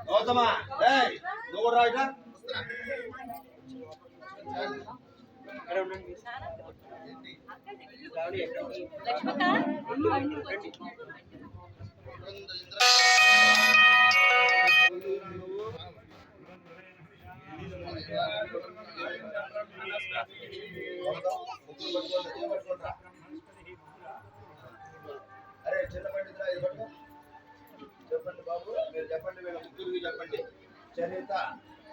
గౌతమా నువ్వు రాయిట అరే చిన్న పండితురా ఇది పట్టు చెప్పండి బాబు మీరు చెప్పండి వీళ్ళ ముగ్గురికి చెప్పండి చరిత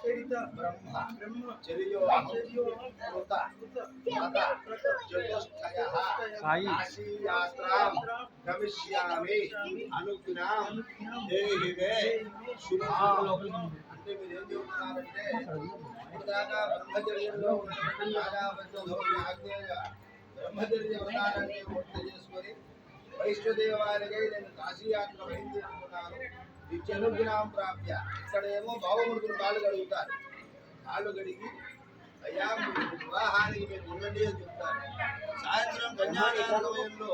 చరిత బ్రహ్మ బ్రహ్మ చరియో చరియో కృత కృత చతుష్టయః కాశీ యాత్రాం గమిష్యామి అనుజ్ఞాం దేహి మే శుభం. అంటే మీరు ఏం చెప్తున్నారంటే ఇప్పటిదాకా బ్రహ్మచర్యంలో ఉన్నటువంటి ఆజ్ఞేయ బ్రహ్మచర్య వ్రతాన్ని పూర్తి చేసుకొని వైష్ణదేవాలకై నేను కాశీయాత్ర వహించుకున్నాను. నిత్యనుజ్ఞాం ప్రాప్య. ఇక్కడేమో భావమూర్తులు కాళ్ళు కడుగుతారు. కాళ్ళు కడిగి అయ్యా వివాహానికి మీరు ఉండండి అని చెప్తారు. సాయంత్రం కన్యాదాన సమయంలో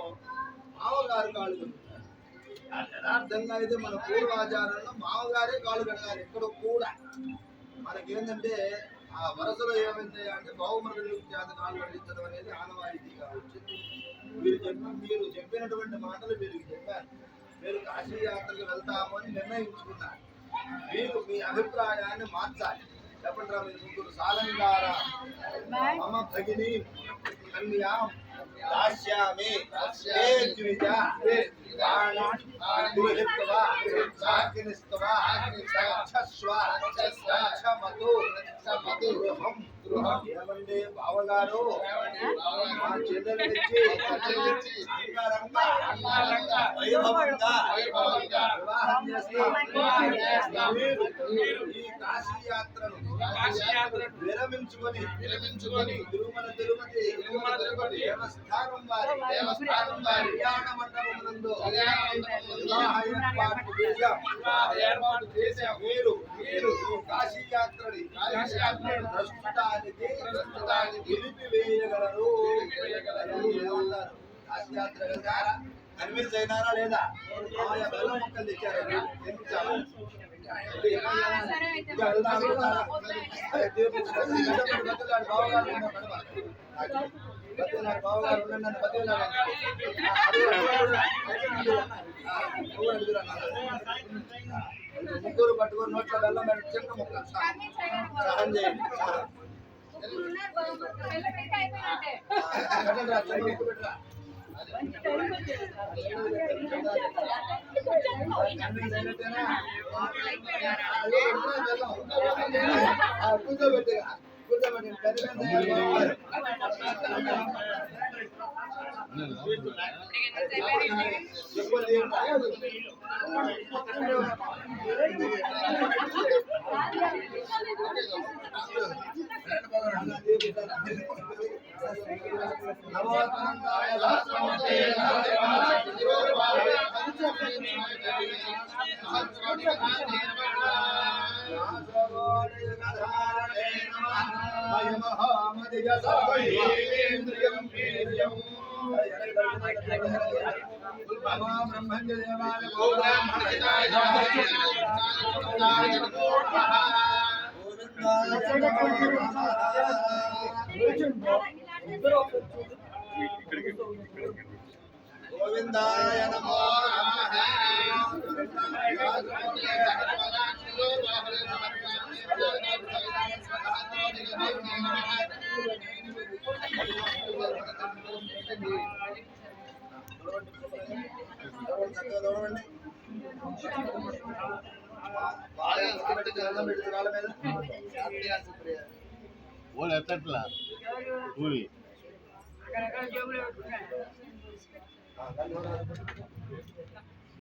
మామగారు కాళ్ళు కడుగుతారు. యథార్థంగా అయితే మన పూర్వాచారంలో మామగారే కాళ్ళు కడగాలి. ఇక్కడ కూడా మనకేంటంటే ఆ వరసలో ఏమైంది అంటే భావమూర్తుల చేత కాళ్ళు కడిగించడం అనేది ఆనవాయితీగా వచ్చింది. మీరు చెప్పినటువంటి మాటలు మీరు చెప్పారు. మీరు కాశీ యాత్రకు వెళ్తాము అని నిర్ణయించుకున్నారు. మీరు మీ అభిప్రాయాన్ని మార్చాలి. చెప్పండి రా మీరు ముగ్గురు. సాలంగారా మమ భగిని కన్యాం దాస్యామి ద్విజ గృహీత్వా సాకినిస్త్వా సక్షస్వ సక్షమతు గృహం. ఏమండి బావగారు మా చెల్లెలిచ్చి వైభవంగా వివాహం చేస్తాం. ఈ కాశీ యాత్రను విరమించుకొని తిరుమల తిరుపతి దేవస్థానం వారి కళ్యాణ మండపమునందు వివాహ ఏర్పాటు చేశాం. మీరు ఈ కాశీ యాత్రని ప్రస్తుతానికి నిలిపివేయగలరు. ఏమన్నారు? కాశీ యాత్ర వెళ్తారా? కన్విన్స్ అయినారా లేదా? ఆయా బెల్లం మొక్కలు తెచ్చారు. బావగారు ముగ్గురు పట్టుకొని నోట్ల బెల్లం చిన్న ముక్క సహాయం చేయండి. కూర్చోబెట్టిగా కూర్చోబెట్టి గోవిందాయ నమో నమః. చక్కగా దూడవండి. బాగా బెల్లం పెడుతు రాళ్ళ మీద ఓళ్ళు ఎత్తట్లా ఊరి